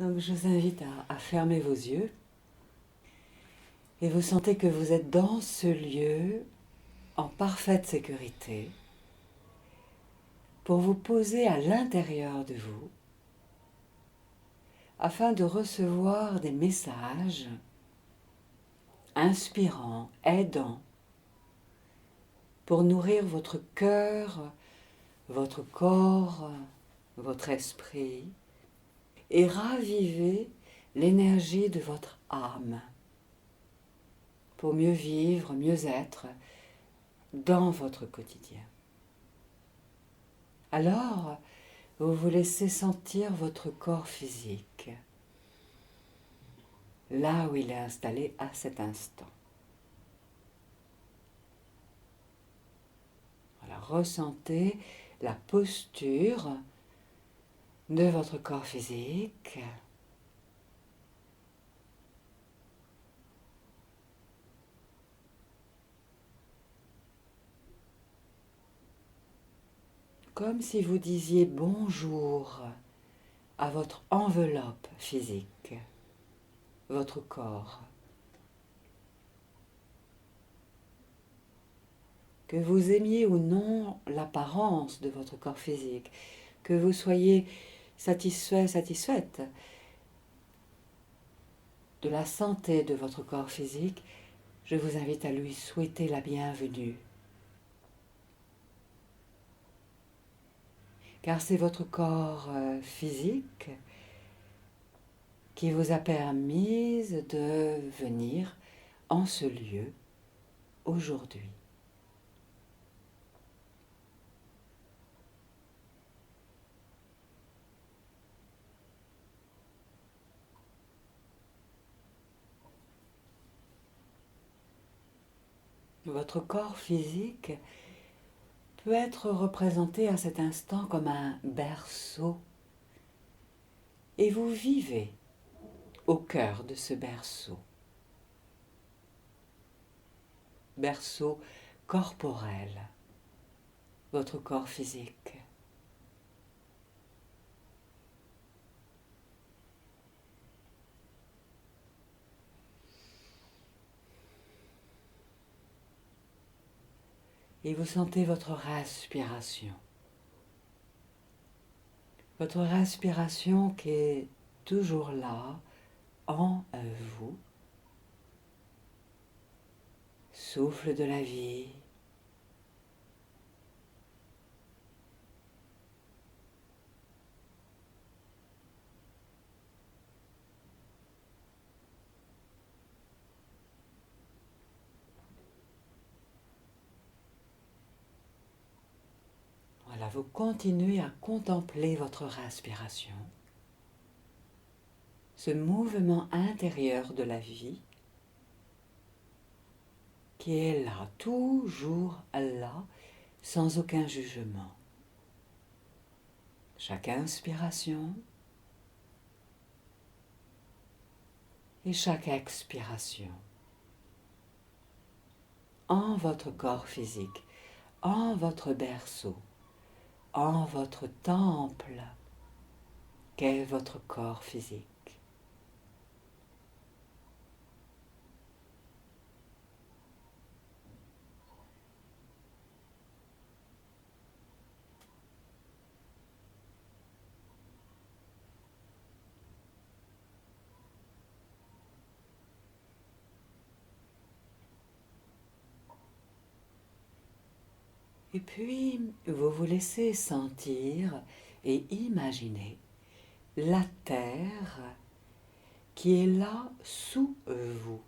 Donc je vous invite à fermer vos yeux et vous sentez que vous êtes dans ce lieu en parfaite sécurité pour vous poser à l'intérieur de vous afin de recevoir des messages inspirants, aidants pour nourrir votre cœur, votre corps, votre esprit et raviver l'énergie de votre âme pour mieux vivre, mieux être dans votre quotidien. Alors, vous vous laissez sentir votre corps physique, là où il est installé à cet instant. Voilà, ressentez la posture de votre corps physique. Comme si vous disiez bonjour à votre enveloppe physique, votre corps. Que vous aimiez ou non l'apparence de votre corps physique, que vous soyez satisfait, satisfaite de la santé de votre corps physique, je vous invite à lui souhaiter la bienvenue. Car c'est votre corps physique qui vous a permis de venir en ce lieu aujourd'hui. Votre corps physique peut être représenté à cet instant comme un berceau et vous vivez au cœur de ce berceau. Berceau corporel, votre corps physique. Et vous sentez votre respiration. Votre respiration qui est toujours là, en vous. Souffle de la vie. Voilà, vous continuez à contempler votre respiration, ce mouvement intérieur de la vie qui est là, toujours là, sans aucun jugement. Chaque inspiration et chaque expiration en votre corps physique, en votre berceau, en votre temple qu'est votre corps physique. Et puis, vous vous laissez sentir et imaginer la terre qui est là sous vous.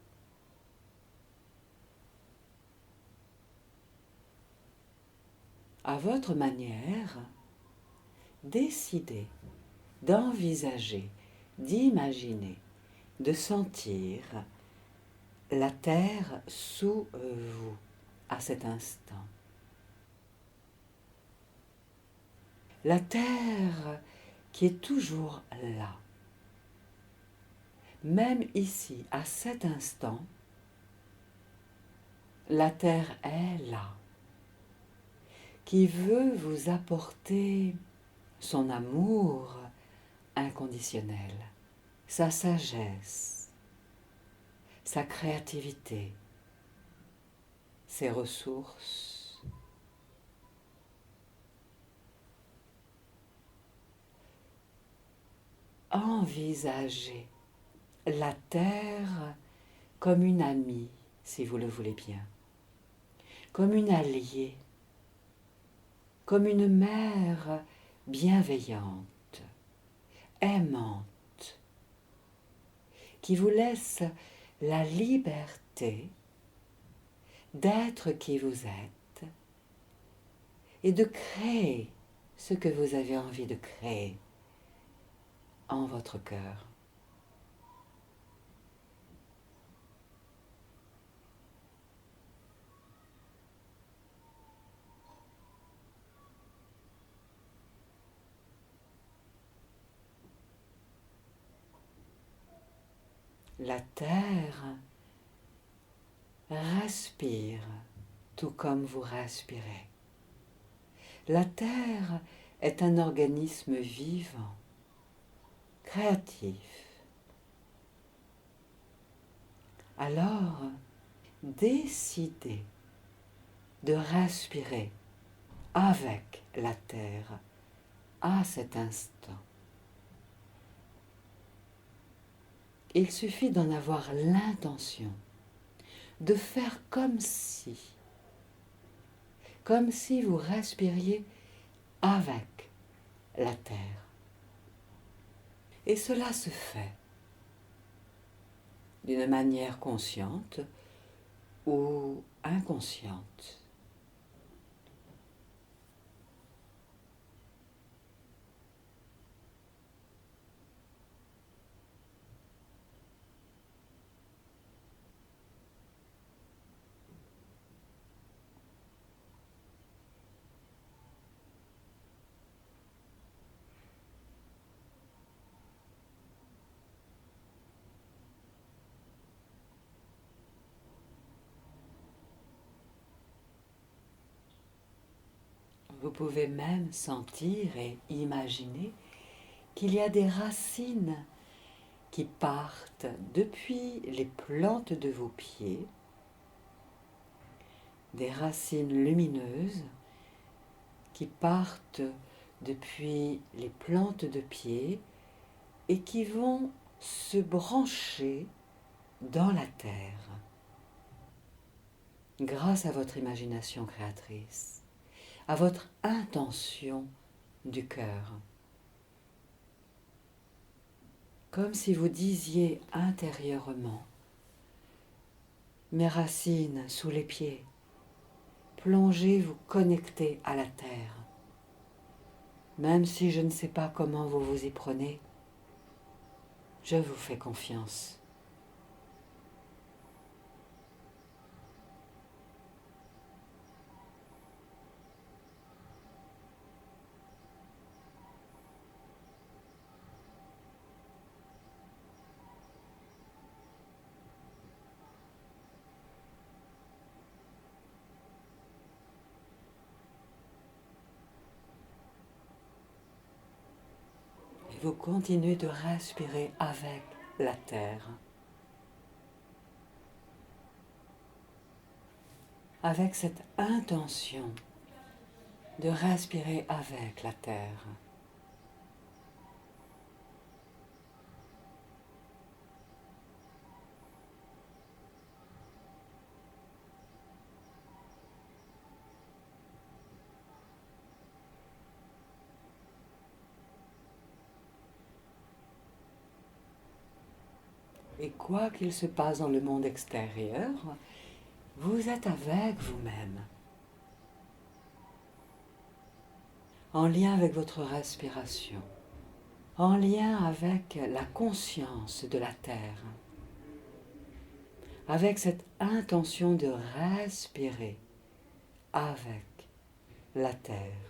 À votre manière, décidez d'envisager, d'imaginer, de sentir la terre sous vous à cet instant. La terre qui est toujours là. Même ici, à cet instant, la terre est là, qui veut vous apporter son amour inconditionnel. sa sagesse, sa créativité, ses ressources. Envisagez la terre comme une amie, si vous le voulez bien, comme une alliée, comme une mère bienveillante, aimante, qui vous laisse la liberté d'être qui vous êtes et de créer ce que vous avez envie de créer en votre cœur. La terre respire tout comme vous respirez. La terre est un organisme vivant, créatif. Alors, décidez de respirer avec la terre à cet instant. Il suffit d'en avoir l'intention, de faire comme si vous respiriez avec la terre. Et cela se fait d'une manière consciente ou inconsciente. Vous pouvez même sentir et imaginer qu'il y a des racines qui partent depuis les plantes de vos pieds, des racines lumineuses qui partent depuis les plantes de pied et qui vont se brancher dans la terre grâce à votre imagination créatrice, à votre intention du cœur. Comme si vous disiez intérieurement: mes racines sous les pieds, plongez, vous connectez à la terre. Même si je ne sais pas comment vous vous y prenez, je vous fais confiance. Et vous continuez de respirer avec la terre, avec cette intention de respirer avec la terre. Et quoi qu'il se passe dans le monde extérieur, vous êtes avec vous-même, en lien avec votre respiration, en lien avec la conscience de la terre, avec cette intention de respirer avec la terre.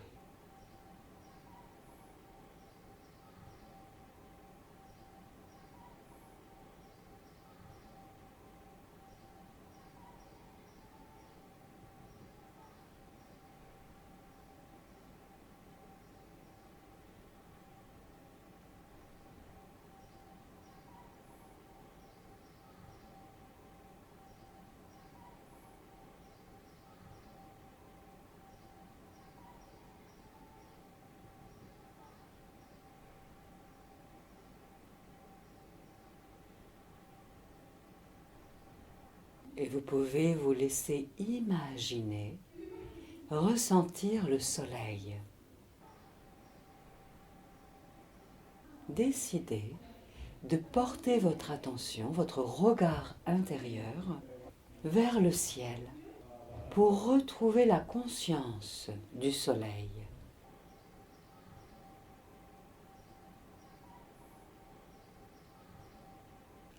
Et vous pouvez vous laisser imaginer, ressentir le soleil. Décidez de porter votre attention, votre regard intérieur vers le ciel pour retrouver la conscience du soleil.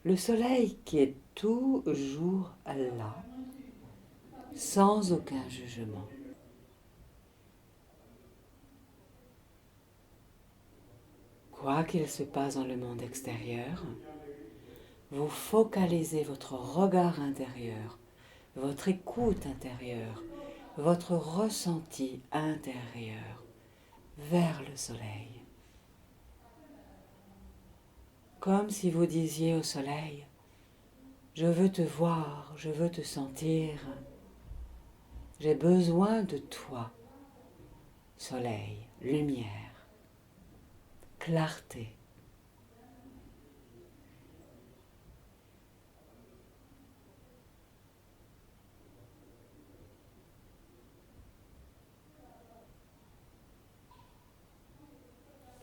Le soleil qui est toujours là, sans aucun jugement. Quoi qu'il se passe dans le monde extérieur, vous focalisez votre regard intérieur, votre écoute intérieure, votre ressenti intérieur vers le soleil. Comme si vous disiez au soleil, je veux te voir, je veux te sentir, j'ai besoin de toi. Soleil, lumière, clarté.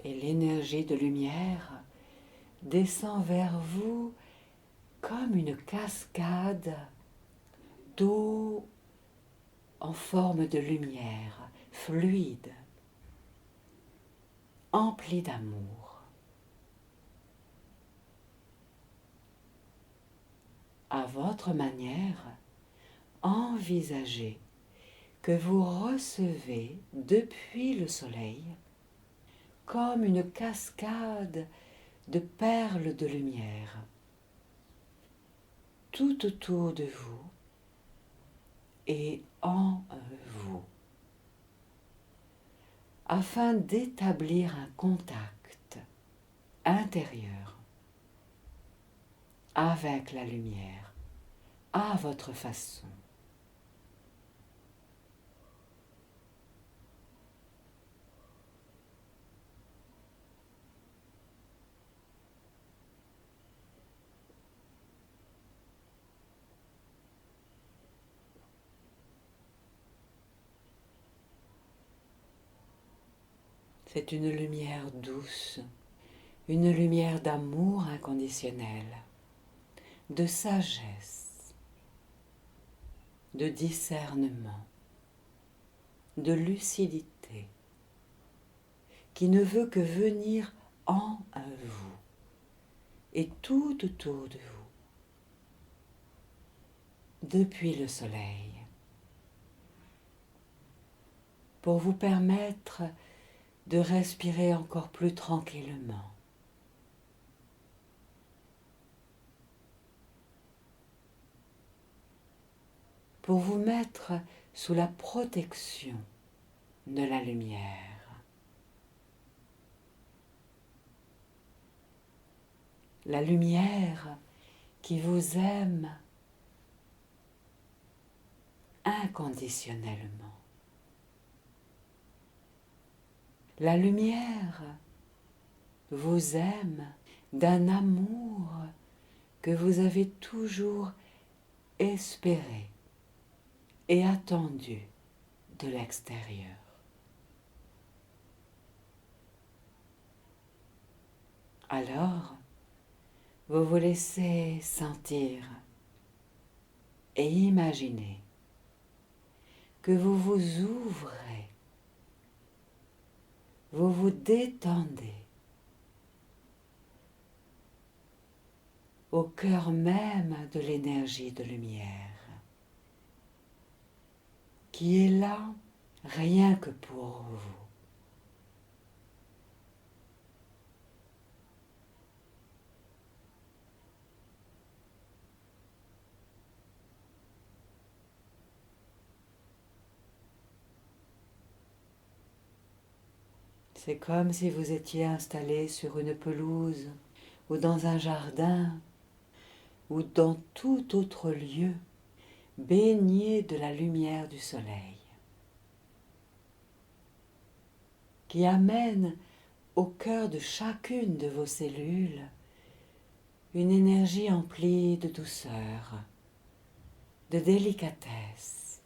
Et l'énergie de lumière descend vers vous comme une cascade d'eau en forme de lumière, fluide, emplie d'amour. À votre manière, envisagez que vous recevez depuis le soleil comme une cascade de perles de lumière tout autour de vous et en vous, afin d'établir un contact intérieur avec la lumière à votre façon. C'est une lumière douce, une lumière d'amour inconditionnel, de sagesse, de discernement, de lucidité, qui ne veut que venir en vous et tout autour de vous, depuis le soleil, pour vous permettre de respirer encore plus tranquillement. Pour vous mettre sous la protection de la lumière. La lumière qui vous aime inconditionnellement. La lumière vous aime d'un amour que vous avez toujours espéré et attendu de l'extérieur. Alors, vous vous laissez sentir et imaginer que vous vous ouvrez, vous vous détendez au cœur même de l'énergie de lumière qui est là rien que pour vous. C'est comme si vous étiez installé sur une pelouse ou dans un jardin ou dans tout autre lieu baigné de la lumière du soleil qui amène au cœur de chacune de vos cellules une énergie emplie de douceur, de délicatesse.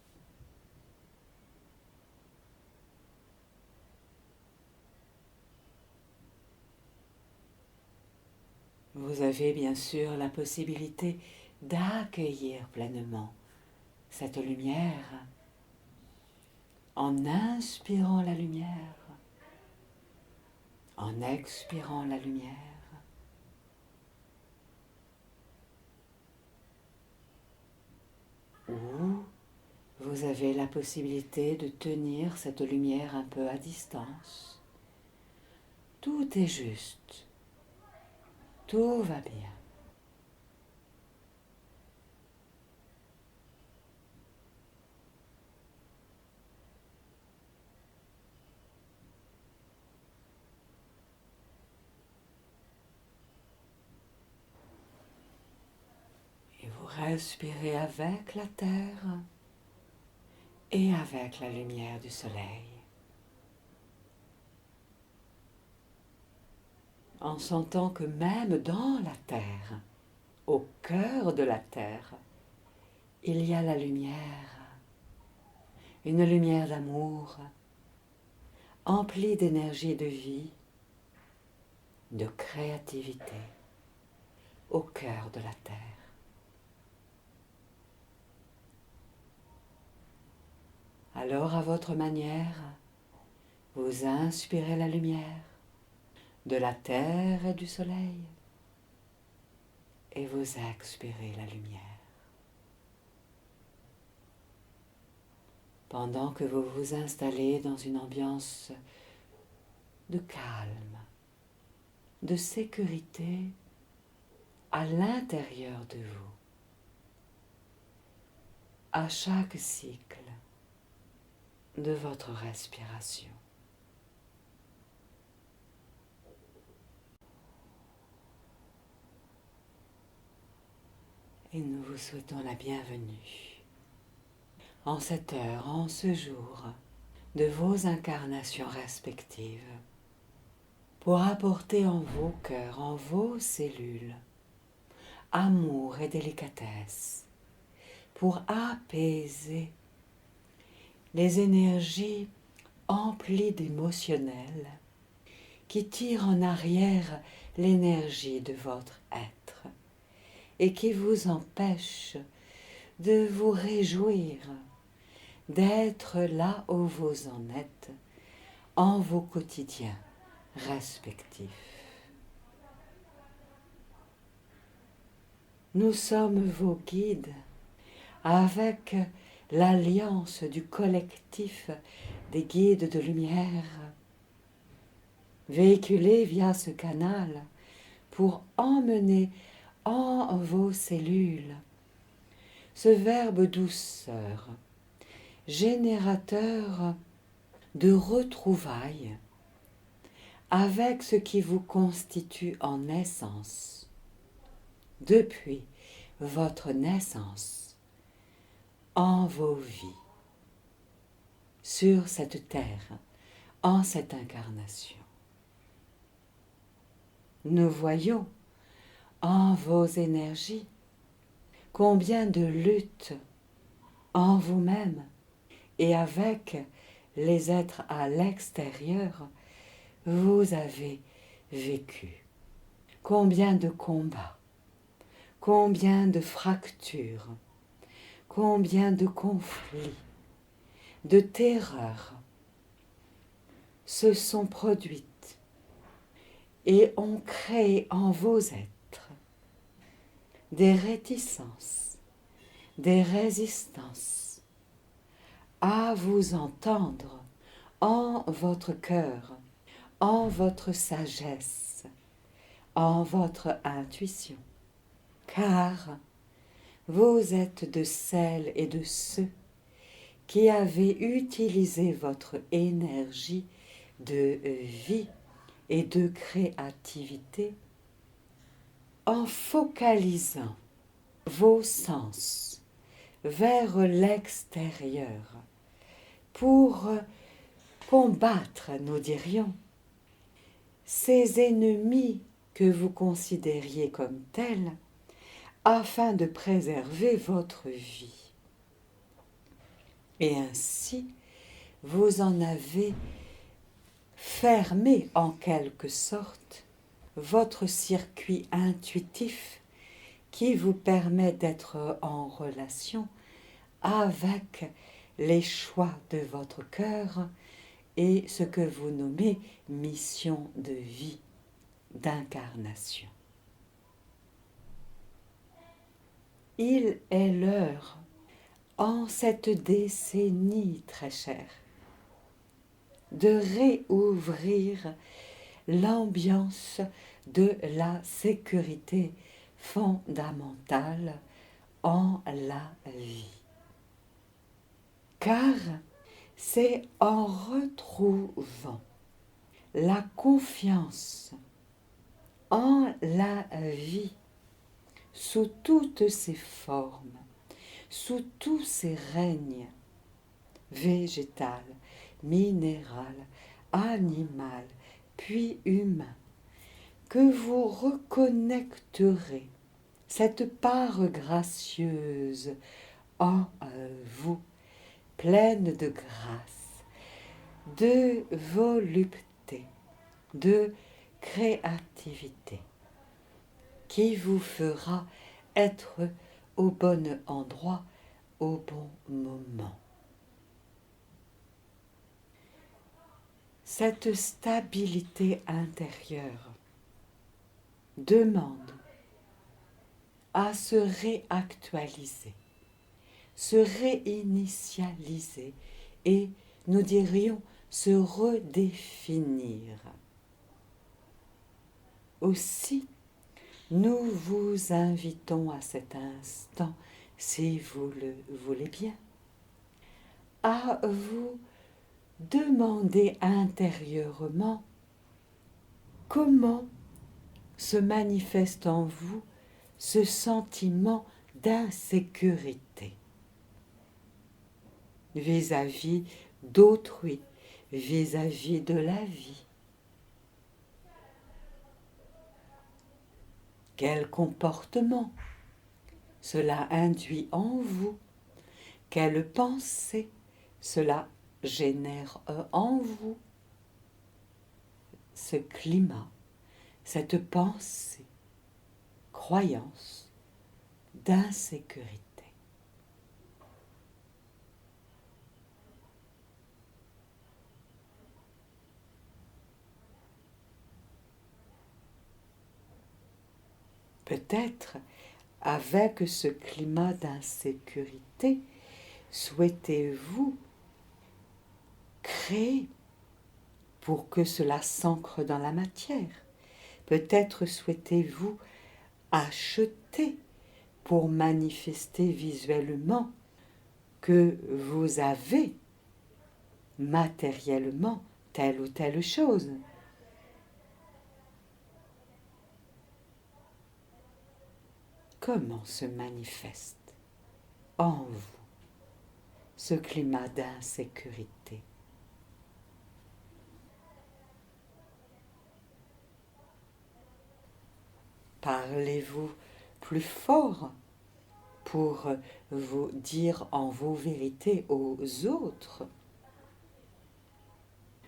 Vous avez bien sûr la possibilité d'accueillir pleinement cette lumière en inspirant la lumière, en expirant la lumière. Ou vous avez la possibilité de tenir cette lumière un peu à distance. Tout est juste. Tout va bien. Et vous respirez avec la terre et avec la lumière du soleil. En sentant que même dans la terre, au cœur de la terre, il y a la lumière, une lumière d'amour, emplie d'énergie de vie, de créativité, au cœur de la terre. Alors, à votre manière, vous inspirez la lumière de la terre et du soleil et vous expirez la lumière. Pendant que vous vous installez dans une ambiance de calme, de sécurité à l'intérieur de vous, à chaque cycle de votre respiration. Et nous vous souhaitons la bienvenue en cette heure, en ce jour, de vos incarnations respectives, pour apporter en vos cœurs, en vos cellules, amour et délicatesse, pour apaiser les énergies emplies d'émotionnel qui tirent en arrière l'énergie de votre être et qui vous empêchent de vous réjouir, d'être là où vous en êtes, en vos quotidiens respectifs. Nous sommes vos guides avec l'alliance du collectif des guides de lumière, véhiculés via ce canal pour emmener en vos cellules ce verbe douceur, générateur de retrouvailles avec ce qui vous constitue en essence, depuis votre naissance, en vos vies, sur cette terre, en cette incarnation. Nous voyons en vos énergies combien de luttes en vous-même et avec les êtres à l'extérieur vous avez vécu. Combien de combats, combien de fractures, combien de conflits, de terreurs se sont produites et ont créé en vos êtres des réticences, des résistances à vous entendre en votre cœur, en votre sagesse, en votre intuition, car vous êtes de celles et de ceux qui avez utilisé votre énergie de vie et de créativité en focalisant vos sens vers l'extérieur pour combattre, nous dirions, ces ennemis que vous considériez comme tels afin de préserver votre vie. Et ainsi, vous en avez fermé en quelque sorte votre circuit intuitif qui vous permet d'être en relation avec les choix de votre cœur et ce que vous nommez mission de vie, d'incarnation. Il est l'heure, en cette décennie très chère, de réouvrir l'ambiance de la sécurité fondamentale en la vie. Car c'est en retrouvant la confiance en la vie sous toutes ses formes, sous tous ses règnes, végétal, minéral, animal, puis humain, que vous reconnecterez cette part gracieuse en vous, pleine de grâce, de volupté, de créativité, qui vous fera être au bon endroit, au bon moment. Cette stabilité intérieure demande à se réactualiser, se réinitialiser et, nous dirions, se redéfinir. Aussi, nous vous invitons à cet instant, si vous le voulez bien, à vous demander intérieurement comment se manifeste en vous ce sentiment d'insécurité vis-à-vis d'autrui, vis-à-vis de la vie. Quel comportement cela induit en vous? Quelle pensée cela génère en vous? Ce climat, cette pensée, croyance d'insécurité. Peut-être, avec ce climat d'insécurité, souhaitez-vous créer pour que cela s'ancre dans la matière. Peut-être souhaitez-vous acheter pour manifester visuellement que vous avez matériellement telle ou telle chose. Comment se manifeste en vous ce climat d'insécurité? Parlez-vous plus fort pour vous dire en vos vérités aux autres?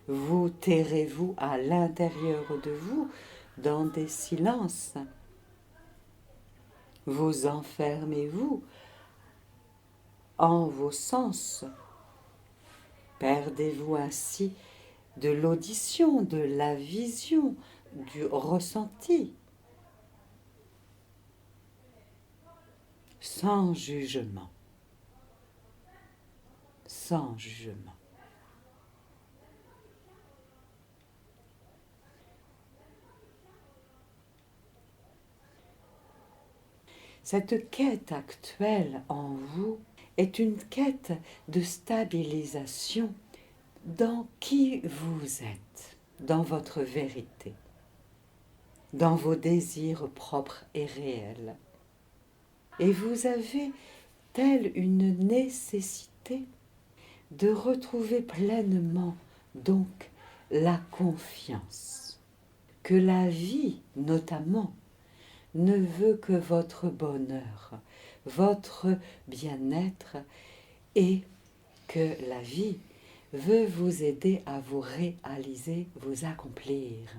Vous tairez-vous à l'intérieur de vous dans des silences? Vous enfermez-vous en vos sens? Perdez-vous ainsi de l'audition, de la vision, du ressenti? Sans jugement. Sans jugement. Cette quête actuelle en vous est une quête de stabilisation dans qui vous êtes, dans votre vérité, dans vos désirs propres et réels. Et vous avez telle une nécessité de retrouver pleinement donc la confiance que la vie notamment ne veut que votre bonheur, votre bien-être et que la vie veut vous aider à vous réaliser, vous accomplir.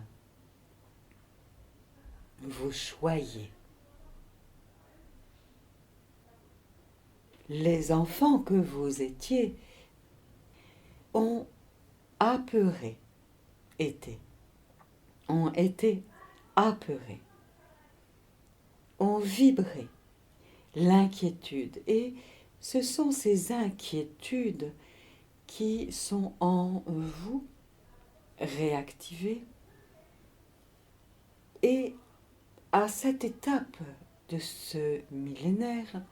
Vous choyez. Les enfants que vous étiez ont apeuré, ont été apeurés, ont vibré l'inquiétude. Et ce sont ces inquiétudes qui sont en vous réactivées. Et à cette étape de ce millénaire,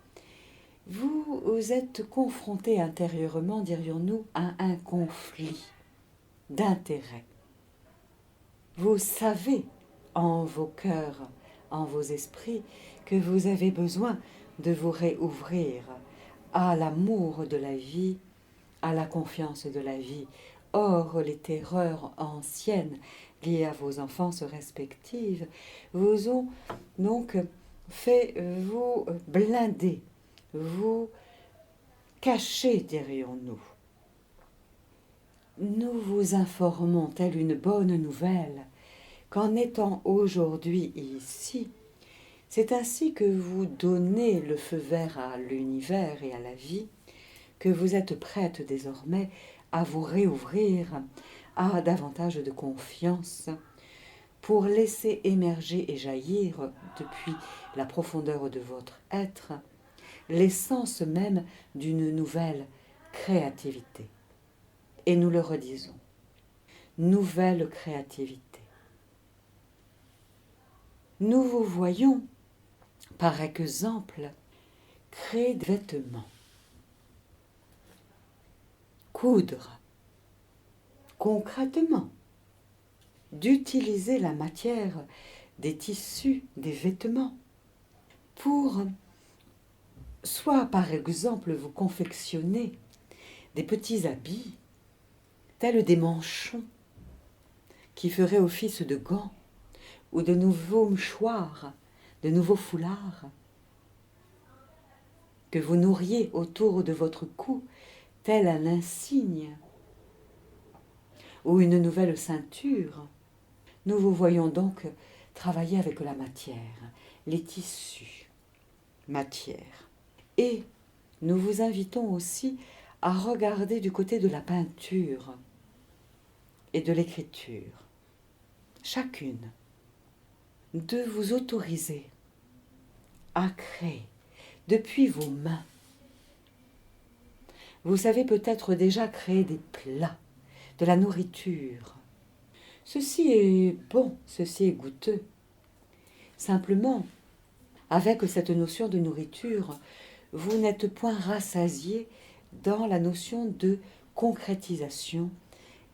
vous êtes confronté intérieurement, dirions-nous, à un conflit d'intérêts. Vous savez en vos cœurs, en vos esprits, que vous avez besoin de vous réouvrir à l'amour de la vie, à la confiance de la vie. Or, les terreurs anciennes liées à vos enfances respectives vous ont donc fait vous blinder, vous cacher, dirions-nous. Nous vous informons, telle une bonne nouvelle, qu'en étant aujourd'hui ici, c'est ainsi que vous donnez le feu vert à l'univers et à la vie, que vous êtes prête désormais à vous réouvrir à davantage de confiance pour laisser émerger et jaillir depuis la profondeur de votre être l'essence même d'une nouvelle créativité. Et nous le redisons, nouvelle créativité. Nous vous voyons, par exemple, créer des vêtements, coudre, concrètement, d'utiliser la matière des tissus, des vêtements, pour soit par exemple vous confectionner des petits habits, tels des manchons, qui feraient office de gants, ou de nouveaux mouchoirs, de nouveaux foulards, que vous nourriez autour de votre cou, tel un insigne, ou une nouvelle ceinture. Nous vous voyons donc travailler avec la matière, les tissus, matière. Et nous vous invitons aussi à regarder du côté de la peinture et de l'écriture, chacune, de vous autoriser à créer depuis vos mains. Vous savez peut-être déjà créer des plats, de la nourriture. Ceci est bon, ceci est goûteux. Simplement, avec cette notion de nourriture, vous n'êtes point rassasié dans la notion de concrétisation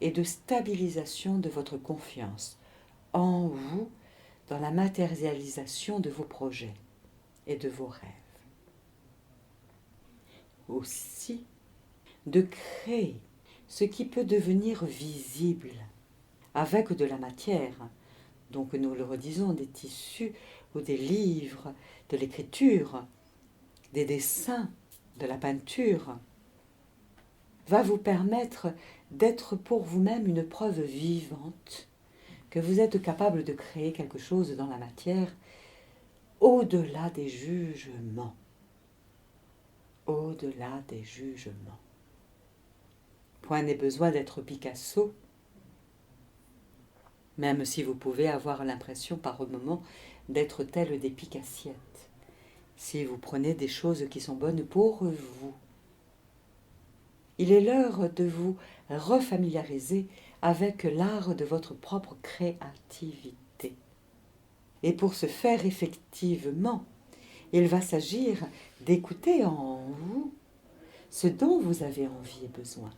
et de stabilisation de votre confiance en vous, dans la matérialisation de vos projets et de vos rêves. Aussi, de créer ce qui peut devenir visible avec de la matière, donc nous le redisons, des tissus ou des livres, de l'écriture, des dessins, de la peinture, va vous permettre d'être pour vous-même une preuve vivante que vous êtes capable de créer quelque chose dans la matière au-delà des jugements. Au-delà des jugements. Point n'est besoin d'être Picasso, même si vous pouvez avoir l'impression par moments d'être tel des Picassiettes, si vous prenez des choses qui sont bonnes pour vous. Il est l'heure de vous refamiliariser avec l'art de votre propre créativité. Et pour ce faire effectivement, il va s'agir d'écouter en vous ce dont vous avez envie et besoin.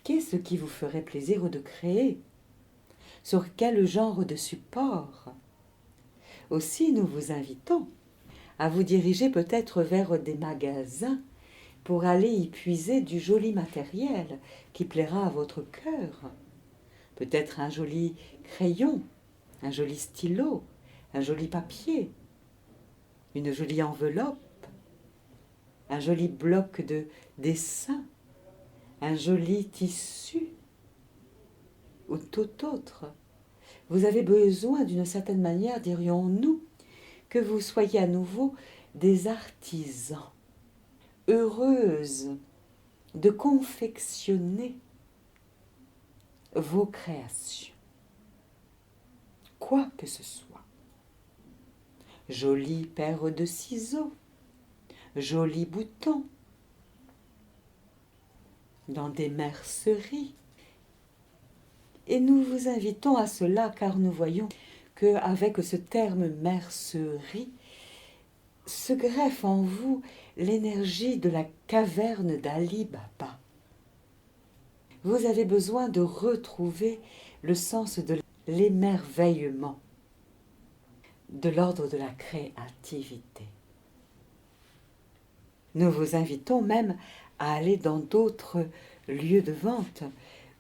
Qu'est-ce qui vous ferait plaisir de créer? Sur quel genre de support? Aussi, nous vous invitons à vous diriger peut-être vers des magasins pour aller y puiser du joli matériel qui plaira à votre cœur. Peut-être un joli crayon, un joli stylo, un joli papier, une jolie enveloppe. un joli bloc de dessin, un joli tissu ou tout autre. Vous avez besoin d'une certaine manière, dirions-nous, que vous soyez à nouveau des artisans, heureuses de confectionner vos créations, quoi que ce soit. Jolie paire de ciseaux, jolis boutons, dans des merceries. Et nous vous invitons à cela car nous voyons qu'avec ce terme mercerie se greffe en vous l'énergie de la caverne d'Ali Baba. Vous avez besoin de retrouver le sens de l'émerveillement, de l'ordre de la créativité. Nous vous invitons même à aller dans d'autres lieux de vente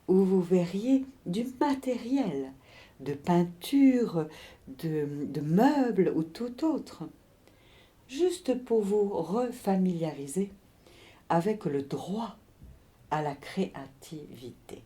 où vous verriez du matériel, de peinture, de meubles ou tout autre, juste pour vous refamiliariser avec le droit à la créativité.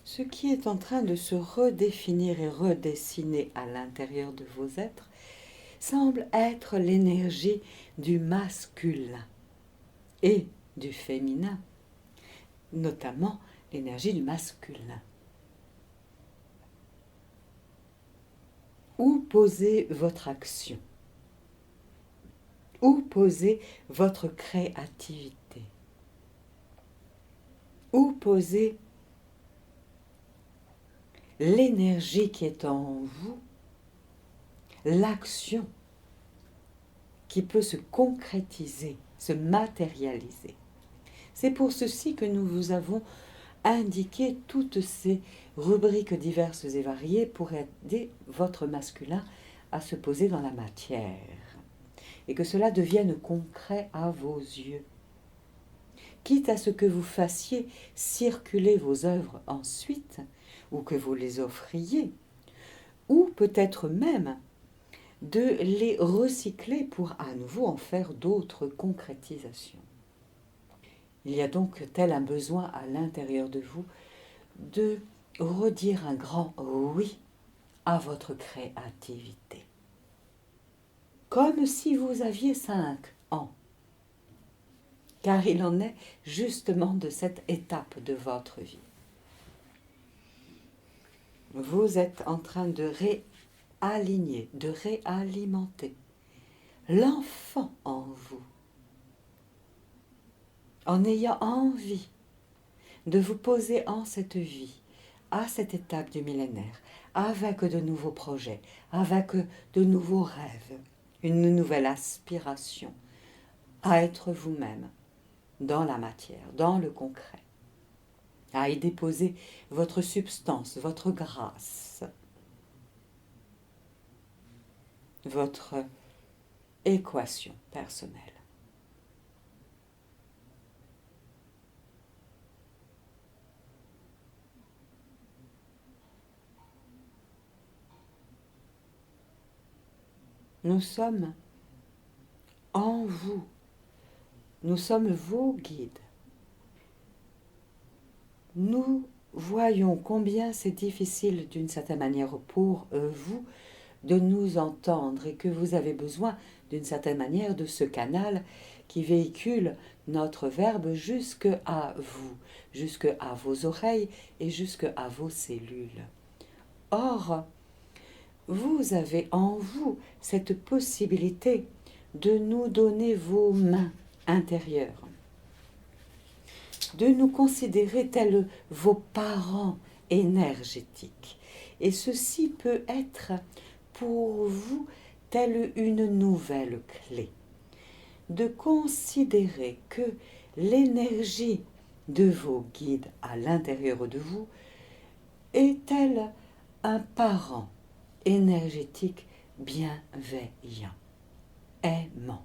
Ce qui est en train de se redéfinir et redessiner à l'intérieur de vos êtres semble être l'énergie du masculin et du féminin, notamment l'énergie du masculin. Où poser votre action? Où poser votre créativité? Où poser l'énergie qui est en vous, l'action qui peut se concrétiser, se matérialiser? C'est pour ceci que nous vous avons indiqué toutes ces rubriques diverses et variées pour aider votre masculin à se poser dans la matière et que cela devienne concret à vos yeux. Quitte à ce que vous fassiez circuler vos œuvres ensuite, ou que vous les offriez, ou peut-être même de les recycler pour à nouveau en faire d'autres concrétisations. Il y a donc tel un besoin à l'intérieur de vous de redire un grand oui à votre créativité. Comme si vous aviez 5 ans, car il en est justement de cette étape de votre vie. Vous êtes en train de réaligner, de réalimenter l'enfant en vous, en ayant envie de vous poser en cette vie, à cette étape du millénaire, avec de nouveaux projets, avec de nouveaux rêves, une nouvelle aspiration à être vous-même dans la matière, dans le concret, à y déposer votre substance, votre grâce, votre équation personnelle. Nous sommes en vous. Nous sommes vos guides. Nous voyons combien c'est difficile d'une certaine manière pour vous de nous entendre et que vous avez besoin d'une certaine manière de ce canal qui véhicule notre verbe jusque à vous, jusque à vos oreilles et jusque à vos cellules. Or, vous avez en vous cette possibilité de nous donner vos mains intérieures, de nous considérer tels vos parents énergétiques. Et ceci peut être pour vous telle une nouvelle clé, de considérer que l'énergie de vos guides à l'intérieur de vous est tel un parent énergétique bienveillant, aimant,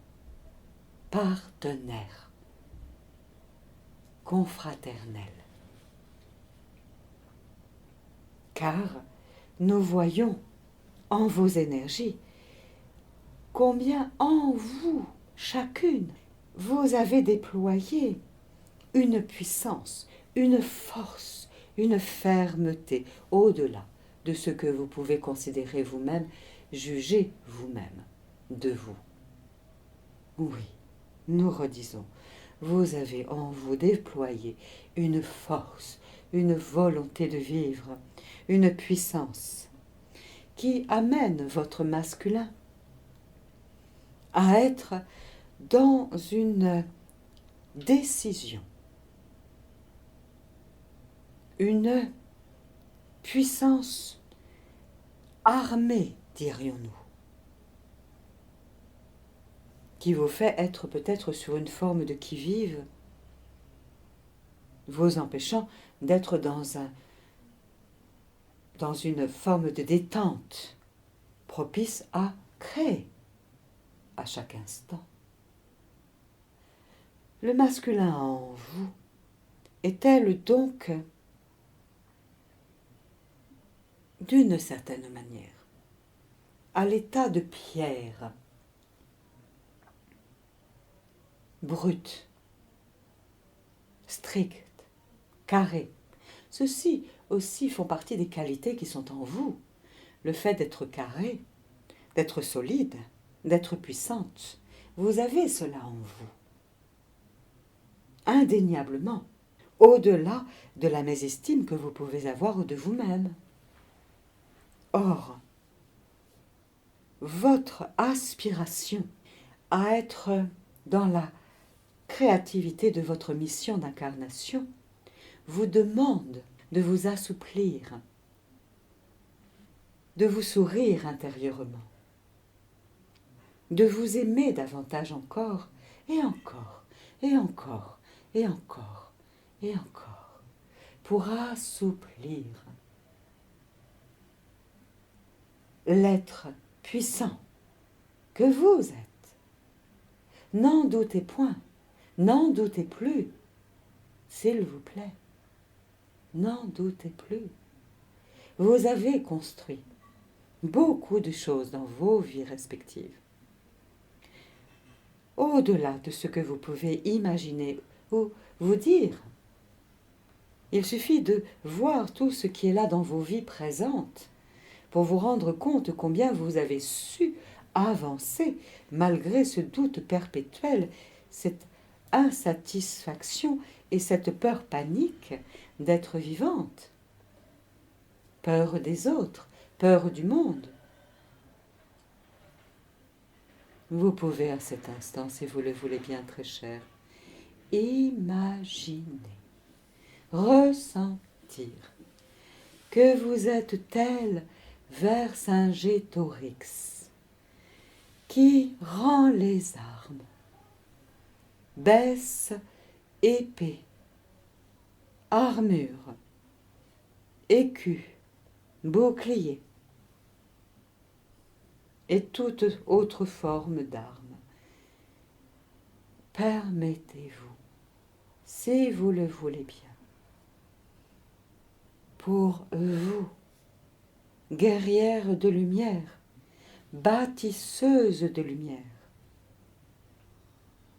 partenaire, confraternelle. Car nous voyons en vos énergies combien en vous, chacune, vous avez déployé une puissance, une force, une fermeté au-delà de ce que vous pouvez considérer vous-même, juger vous-même de vous. Oui, nous redisons, vous avez en vous déployé une force, une volonté de vivre, une puissance qui amène votre masculin à être dans une décision, une puissance armée, dirions-nous, qui vous fait être peut-être sur une forme de qui-vive, vous empêchant d'être dans une forme de détente propice à créer à chaque instant. Le masculin en vous est-elle donc, d'une certaine manière, à l'état de pierre, brute, stricte, carrée. Ceux-ci aussi font partie des qualités qui sont en vous. Le fait d'être carré, d'être solide, d'être puissante. Vous avez cela en vous. Indéniablement, au-delà de la mésestime que vous pouvez avoir de vous-même. Or, votre aspiration à être dans la créativité de votre mission d'incarnation vous demande de vous assouplir, de vous sourire intérieurement, de vous aimer davantage encore, et encore, et encore, et encore, et encore, pour assouplir l'être puissant que vous êtes. N'en doutez point, n'en doutez plus, s'il vous plaît, n'en doutez plus. Vous avez construit beaucoup de choses dans vos vies respectives. Au-delà de ce que vous pouvez imaginer ou vous dire, il suffit de voir tout ce qui est là dans vos vies présentes pour vous rendre compte combien vous avez su avancer malgré ce doute perpétuel, cette insatisfaction et cette peur panique d'être vivante. Peur des autres, peur du monde. Vous pouvez à cet instant, si vous le voulez bien très cher, imaginer, ressentir que vous êtes tel Vercingétorix qui rend les armes, baisse, épée, armure, écu, bouclier et toute autre forme d'arme. Permettez-vous, si vous le voulez bien, pour vous, guerrière de lumière, bâtisseuse de lumière,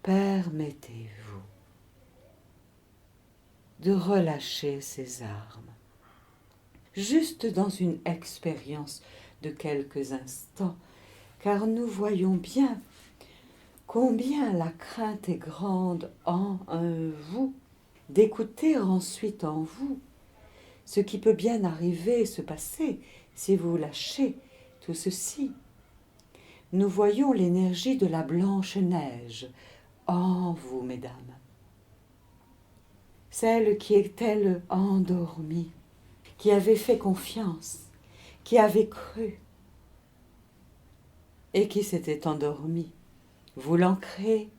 permettez-vous de relâcher ces armes, juste dans une expérience de quelques instants, car nous voyons bien combien la crainte est grande en vous, d'écouter ensuite en vous ce qui peut bien arriver, se passer, si vous lâchez tout ceci. Nous voyons l'énergie de la Blanche-Neige en vous, mesdames. Celle qui est-elle endormie, qui avait fait confiance, qui avait cru, et qui s'était endormie, voulant créer,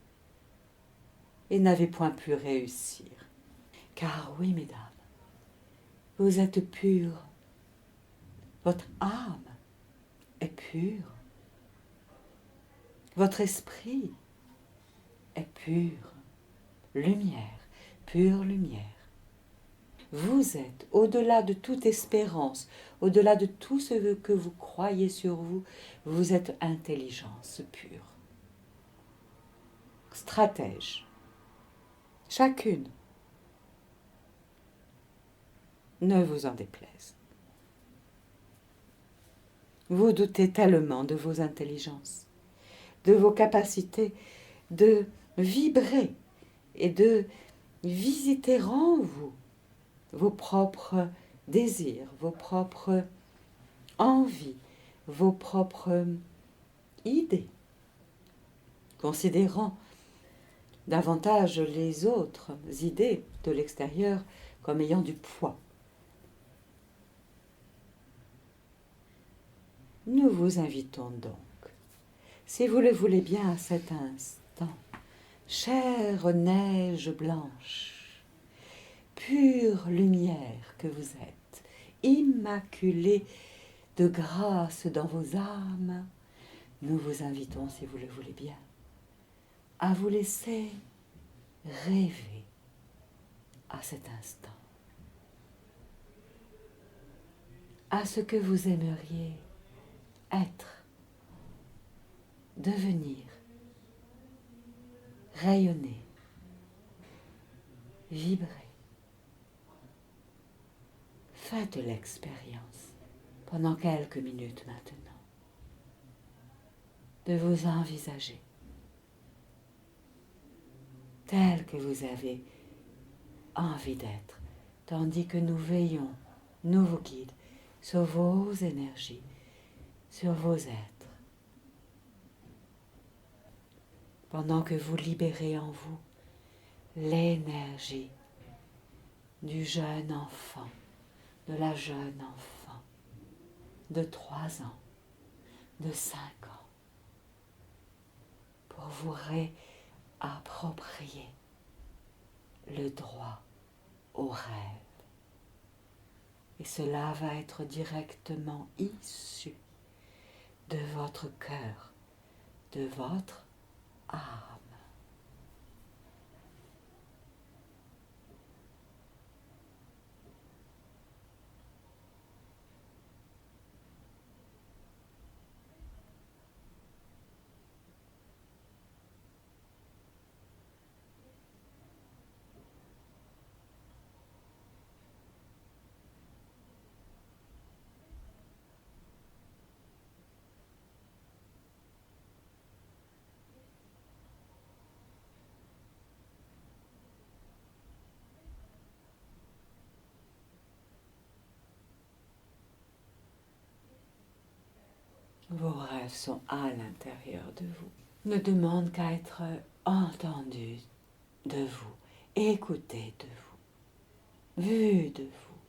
et n'avait point pu réussir. Car oui, mesdames, vous êtes pures, votre âme est pure, votre esprit est pur, lumière, pure lumière. Vous êtes au-delà de toute espérance, au-delà de tout ce que vous croyez sur vous, vous êtes intelligence pure. Stratège. Chacune. Ne vous en déplaise. Vous doutez tellement de vos intelligences, de vos capacités de vibrer et de visiter en vous vos propres désirs, vos propres envies, vos propres idées, considérant davantage les autres idées de l'extérieur comme ayant du poids. Nous vous invitons donc, si vous le voulez bien à cet instant, chère neige blanche, pure lumière que vous êtes, immaculée de grâce dans vos âmes, nous vous invitons, si vous le voulez bien, à vous laisser rêver à cet instant, à ce que vous aimeriez être, devenir, rayonner, vibrer. Faites l'expérience pendant quelques minutes maintenant de vous envisager tel que vous avez envie d'être, tandis que nous veillons, nous vous guidons, sur vos énergies, sur vos êtres, pendant que vous libérez en vous l'énergie du jeune enfant, de la jeune enfant, de 3 ans, de 5 ans, pour vous réapproprier le droit au rêve. Et cela va être directement issu de votre cœur, de votre âme. Vos rêves sont à l'intérieur de vous, ne demandent qu'à être entendus de vous, écoutés de vous, vus de vous.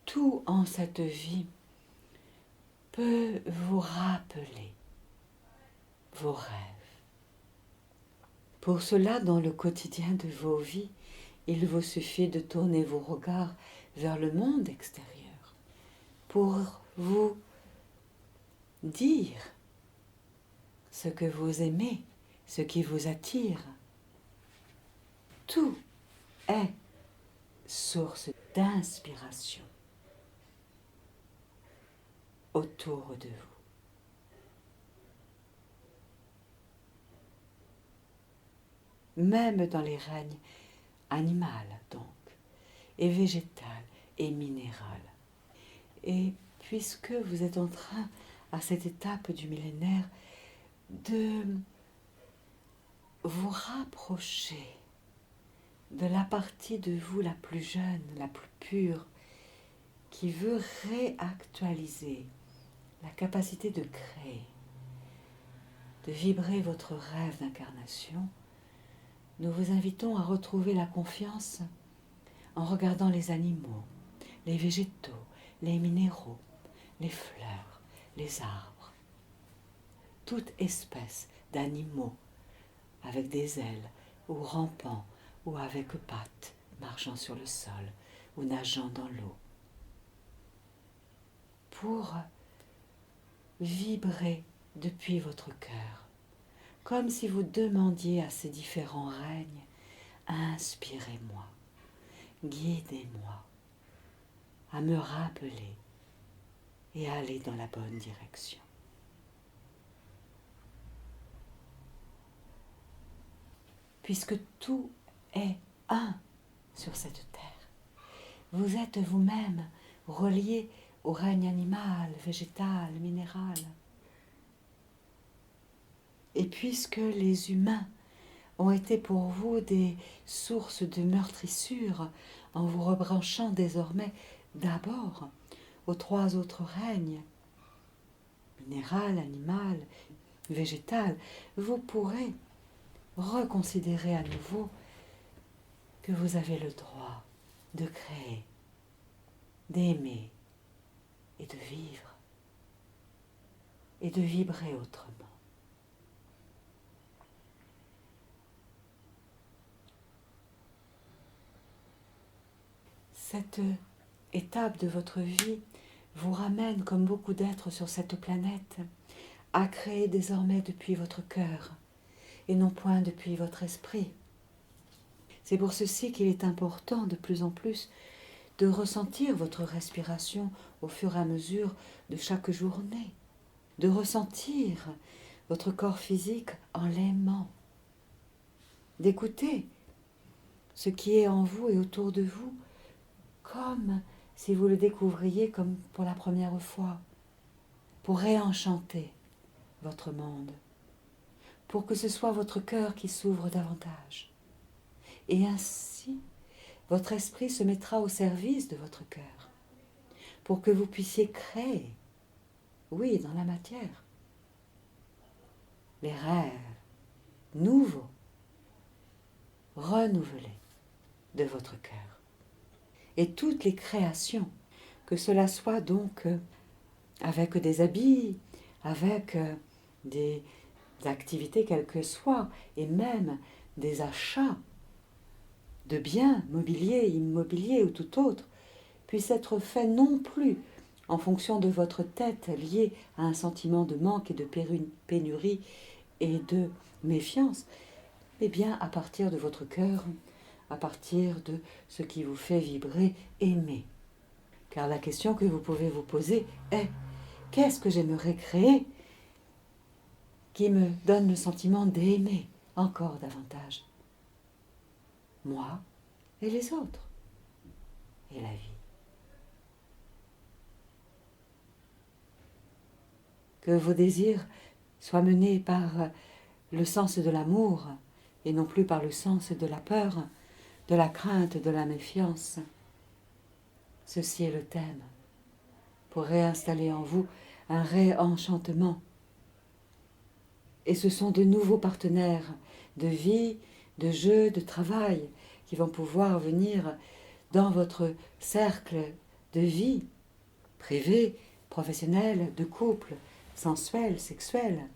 Tout en cette vie peut vous rappeler vos rêves. Pour cela, dans le quotidien de vos vies, il vous suffit de tourner vos regards vers le monde extérieur pour vous dire ce que vous aimez, ce qui vous attire. Tout est source d'inspiration autour de vous. Même dans les règnes animales, donc, et végétales et minérales. Et puisque vous êtes en train, à cette étape du millénaire, de vous rapprocher de la partie de vous la plus jeune, la plus pure, qui veut réactualiser la capacité de créer, de vibrer votre rêve d'incarnation, nous vous invitons à retrouver la confiance en regardant les animaux, les végétaux, les minéraux, les fleurs, les arbres, toute espèce d'animaux avec des ailes ou rampant ou avec pattes marchant sur le sol ou nageant dans l'eau, pour vibrer depuis votre cœur, comme si vous demandiez à ces différents règnes inspirez-moi, guidez-moi à me rappeler et à aller dans la bonne direction. Puisque tout est un sur cette terre, vous êtes vous-même relié au règne animal, végétal, minéral. Et puisque les humains ont été pour vous des sources de meurtrissures en vous rebranchant désormais d'abord aux trois autres règnes, minéral, animal, végétal, vous pourrez reconsidérer à nouveau que vous avez le droit de créer, d'aimer et de vivre et de vibrer autrement. Cette étape de votre vie vous ramène, comme beaucoup d'êtres sur cette planète, à créer désormais depuis votre cœur et non point depuis votre esprit. C'est pour ceci qu'il est important de plus en plus de ressentir votre respiration au fur et à mesure de chaque journée, de ressentir votre corps physique en l'aimant, d'écouter ce qui est en vous et autour de vous comme si vous le découvriez comme pour la première fois, pour réenchanter votre monde, pour que ce soit votre cœur qui s'ouvre davantage. Et ainsi, votre esprit se mettra au service de votre cœur, pour que vous puissiez créer, oui, dans la matière, les rêves nouveaux, renouvelés de votre cœur. Et toutes les créations, que cela soit donc avec des habits, avec des activités quelles que soient, et même des achats de biens mobiliers, immobiliers ou tout autre, puissent être faits non plus en fonction de votre tête liée à un sentiment de manque et de pénurie et de méfiance, mais bien à partir de votre cœur, à partir de ce qui vous fait vibrer, aimer. Car la question que vous pouvez vous poser est « Qu'est-ce que j'aimerais créer qui me donne le sentiment d'aimer encore davantage ?» Moi et les autres, et la vie. Que vos désirs soient menés par le sens de l'amour et non plus par le sens de la peur, de la crainte, de la méfiance. Ceci est le thème pour réinstaller en vous un réenchantement. Et ce sont de nouveaux partenaires de vie, de jeu, de travail qui vont pouvoir venir dans votre cercle de vie, privé, professionnel, de couple, sensuel, sexuel,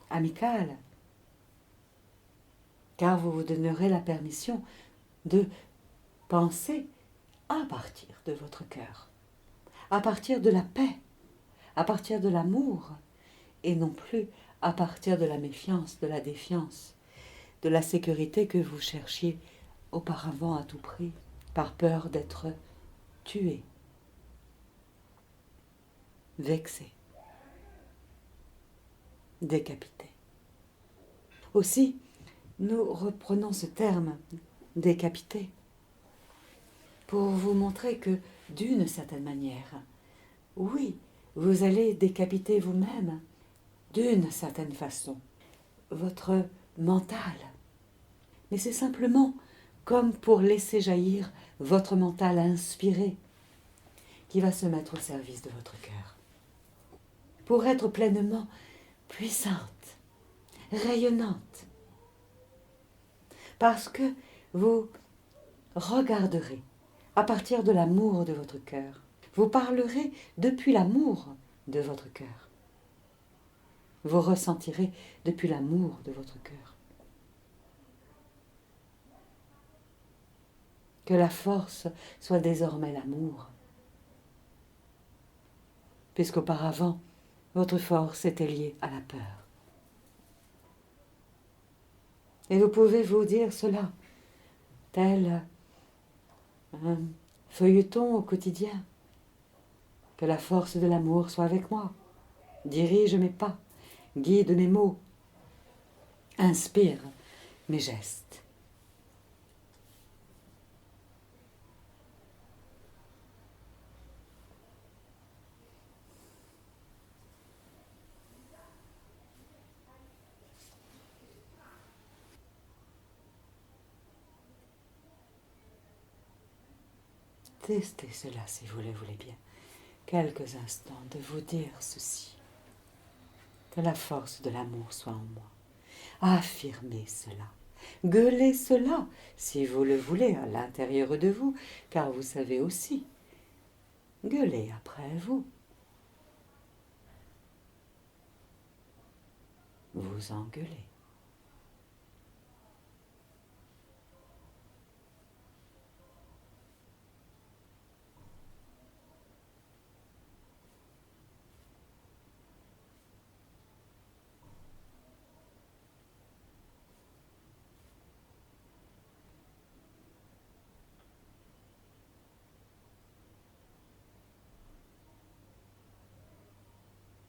amical. Car vous vous donnerez la permission de penser à partir de votre cœur, à partir de la paix, à partir de l'amour, et non plus à partir de la méfiance, de la défiance, de la sécurité que vous cherchiez auparavant à tout prix, par peur d'être tué, vexé, décapité. Aussi, nous reprenons ce terme, décapité, pour vous montrer que, d'une certaine manière, oui, vous allez décapiter vous-même, d'une certaine façon, votre mental. Mais c'est simplement comme pour laisser jaillir votre mental inspiré, qui va se mettre au service de votre cœur. Pour être pleinement puissante, rayonnante. Parce que vous regarderez à partir de l'amour de votre cœur. Vous parlerez depuis l'amour de votre cœur. Vous ressentirez depuis l'amour de votre cœur. Que la force soit désormais l'amour. Puisqu'auparavant, votre force était liée à la peur. Et vous pouvez vous dire cela. tel un feuilleton au quotidien. Que la force de l'amour soit avec moi, dirige mes pas, guide mes mots, inspire mes gestes. Testez cela si vous le voulez bien. Quelques instants de vous dire ceci. Que la force de l'amour soit en moi. Affirmez cela. Gueulez cela si vous le voulez à l'intérieur de vous, car vous savez aussi. Gueulez après vous. Vous engueulez.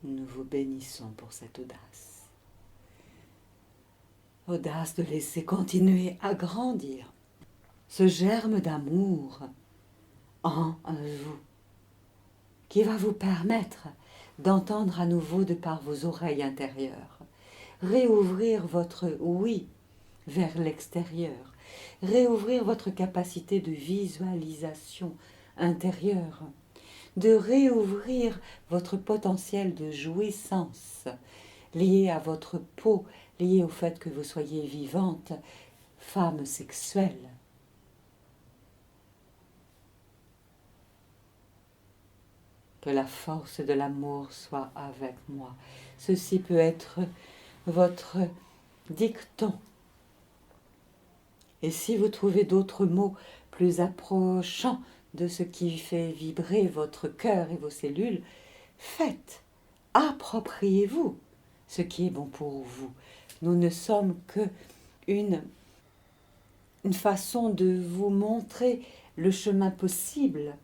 Nous vous bénissons pour cette audace. Audace de laisser continuer à grandir ce germe d'amour en vous, qui va vous permettre d'entendre à nouveau de par vos oreilles intérieures, réouvrir votre oui vers l'extérieur, réouvrir votre capacité de visualisation intérieure, de réouvrir votre potentiel de jouissance lié à votre peau, lié au fait que vous soyez vivante, femme sexuelle. Que la force de l'amour soit avec moi. Ceci peut être votre dicton. Et si vous trouvez d'autres mots plus approchants de ce qui fait vibrer votre cœur et vos cellules, faites, appropriez-vous ce qui est bon pour vous. Nous ne sommes que une façon de vous montrer le chemin possible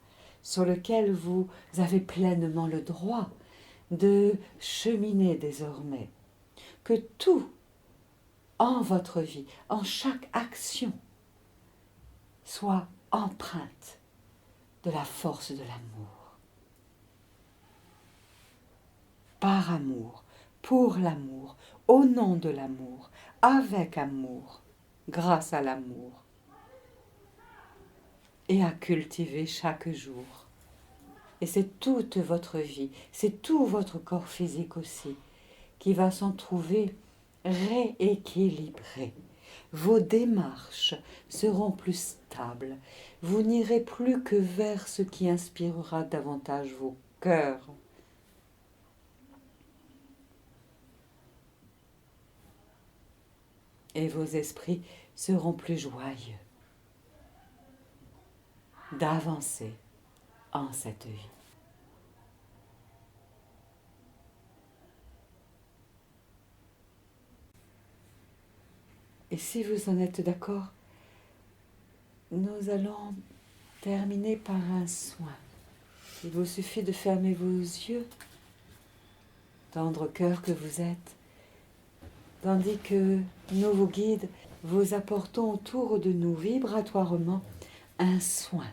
sur lequel vous avez pleinement le droit de cheminer désormais. Que tout en votre vie, en chaque action, soit empreinte de la force de l'amour. Par amour, pour l'amour, au nom de l'amour, avec amour, grâce à l'amour. Et à cultiver chaque jour. Et c'est toute votre vie, c'est tout votre corps physique aussi, qui va s'en trouver rééquilibré. Vos démarches seront plus stables. Vous n'irez plus que vers ce qui inspirera davantage vos cœurs. Et vos esprits seront plus joyeux d'avancer en cette vie. Et si vous en êtes d'accord, nous allons terminer par un soin. Il vous suffit de fermer vos yeux, tendre cœur que vous êtes, tandis que nous vous guides, vous apportons autour de nous vibratoirement un soin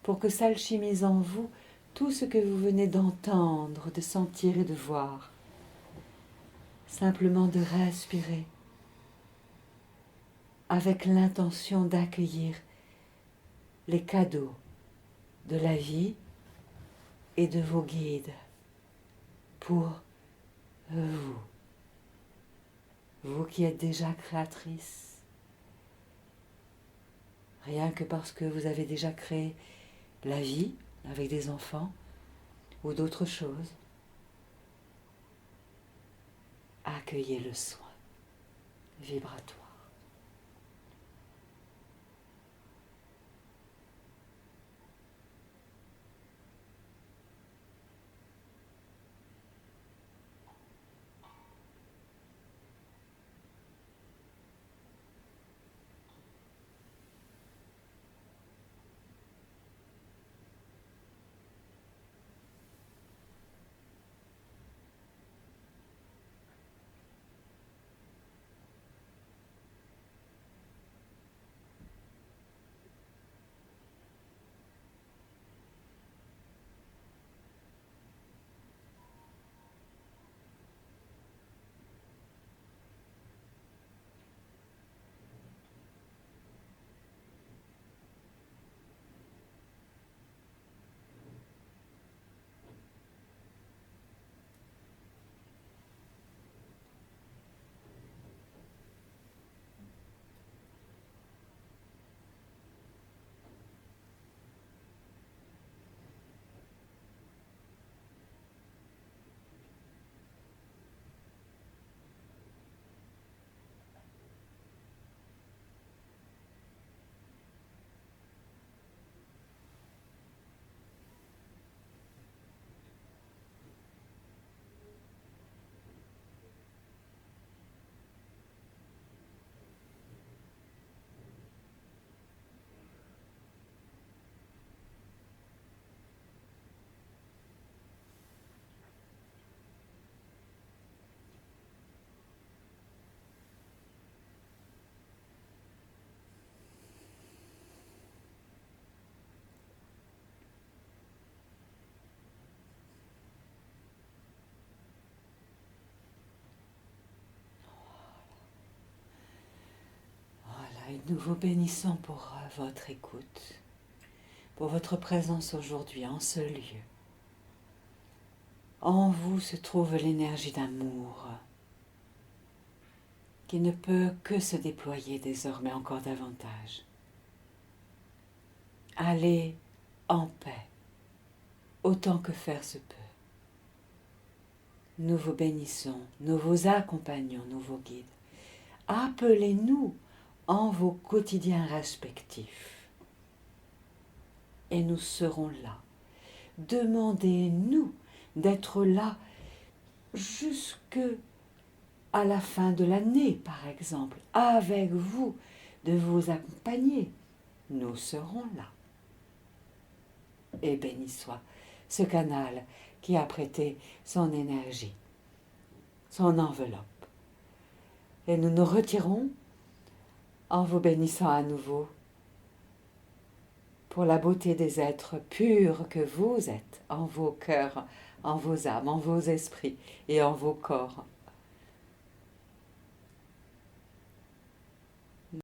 pour que s'alchimise en vous tout ce que vous venez d'entendre, de sentir et de voir. Simplement de respirer avec l'intention d'accueillir les cadeaux de la vie et de vos guides pour vous. Vous qui êtes déjà créatrice, rien que parce que vous avez déjà créé la vie avec des enfants ou d'autres choses, accueillez le soin vibratoire. Nous vous bénissons pour votre écoute, pour votre présence aujourd'hui en ce lieu. En vous se trouve l'énergie d'amour qui ne peut que se déployer désormais encore davantage. Allez en paix, autant que faire se peut. Nous vous bénissons, nous vous accompagnons, nous vous guidons. Appelez-nous en vos quotidiens respectifs. Et nous serons là. Demandez-nous d'être là jusque à la fin de l'année, par exemple, avec vous, de vous accompagner. Nous serons là. Et béni soit ce canal qui a prêté son énergie, son enveloppe. Et nous nous retirons en vous bénissant à nouveau pour la beauté des êtres purs que vous êtes en vos cœurs, en vos âmes, en vos esprits et en vos corps.